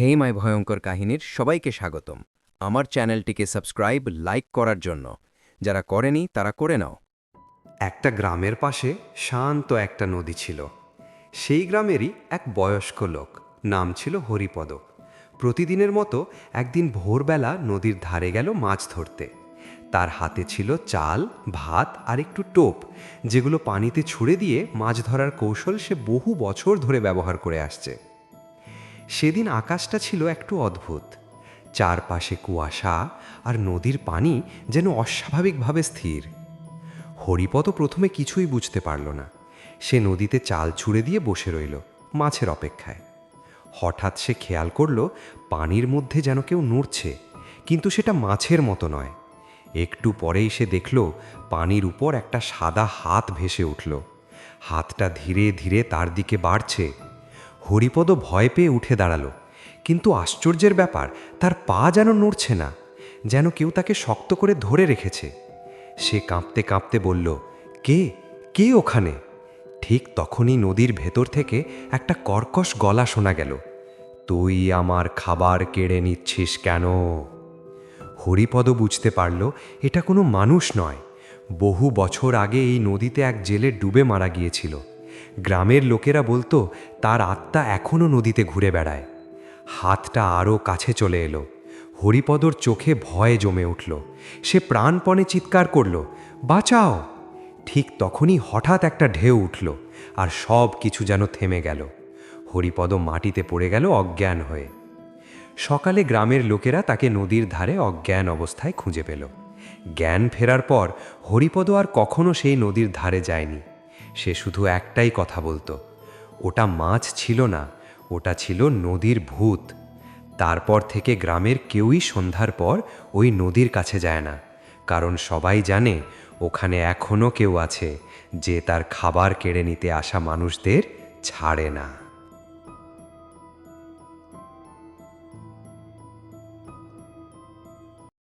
হেই মাই ভয়ঙ্কর কাহিনীর সবাইকে স্বাগতম। আমার চ্যানেলটিকে সাবস্ক্রাইব লাইক করার জন্য, যারা করেনি তারা করে নাও। একটা গ্রামের পাশে শান্ত একটা নদী ছিল। সেই গ্রামেরই এক বয়স্ক লোক, নাম ছিল হরিপদ। প্রতিদিনের মতো একদিন ভোরবেলা নদীর ধারে গেল মাছ ধরতে। তার হাতে ছিল চাল, ভাত আর একটু টোপ, যেগুলো পানিতে ছুঁড়ে দিয়ে মাছ ধরার কৌশল সে বহু বছর ধরে ব্যবহার করে আসছে। সেদিন আকাশটা ছিল একটু অদ্ভুত। চারপাশে কুয়াশা, আর নদীর পানি যেন অস্বাভাবিকভাবে স্থির। হরিপদ প্রথমে কিছুই বুঝতে পারল না। সে নদীতে চাল ছুঁড়ে দিয়ে বসে রইল মাছের অপেক্ষায়। হঠাৎ সে খেয়াল করল পানির মধ্যে যেন কেউ নড়ছে, কিন্তু সেটা মাছের মতো নয়। একটু পরেই সে দেখল পানির উপর একটা সাদা হাত ভেসে উঠল। হাতটা ধীরে ধীরে তার দিকে বাড়ছে। হরিপদ ভয় পেয়ে উঠে দাঁড়ালো, কিন্তু আশ্চর্যের ব্যাপার, তার পা যেন নড়ছে না, যেন কেউ তাকে শক্ত করে ধরে রেখেছে। সে কাঁপতে কাঁপতে বলল, কে কে ওখানে? ঠিক তখনই নদীর ভেতর থেকে একটা কর্কশ গলা শোনা গেল, তুই আমার খাবার কেড়ে নিচ্ছিস কেন? হরিপদ বুঝতে পারল এটা কোনো মানুষ নয়। বহু বছর আগে এই নদীতে এক জেলে ডুবে মারা গিয়েছিল। গ্রামের লোকেরা বলতো তার আত্মা এখনও নদীতে ঘুরে বেড়ায়। হাতটা আরও কাছে চলে এলো। হরিপদর চোখে ভয়ে জমে উঠল। সে প্রাণপণে চিৎকার করল, বাঁচাও! ঠিক তখনই হঠাৎ একটা ঢেউ উঠল, আর সব কিছু যেন থেমে গেল। হরিপদ মাটিতে পড়ে গেল অজ্ঞান হয়ে। সকালে গ্রামের লোকেরা তাকে নদীর ধারে অজ্ঞান অবস্থায় খুঁজে পেল। জ্ঞান ফেরার পর হরিপদ আর কখনো সেই নদীর ধারে যায়নি। সে শুধু একটাই কথা বলতো, ওটা মাছ ছিল না, ওটা ছিল নদীর ভূত। তারপর থেকে গ্রামের কেউই সন্ধ্যার পর ওই নদীর কাছে যায় না, কারণ সবাই জানে ওখানে এখনও কেউ আছে যে তার খাবার কেড়ে নিতে আসা মানুষদের ছাড়ে না।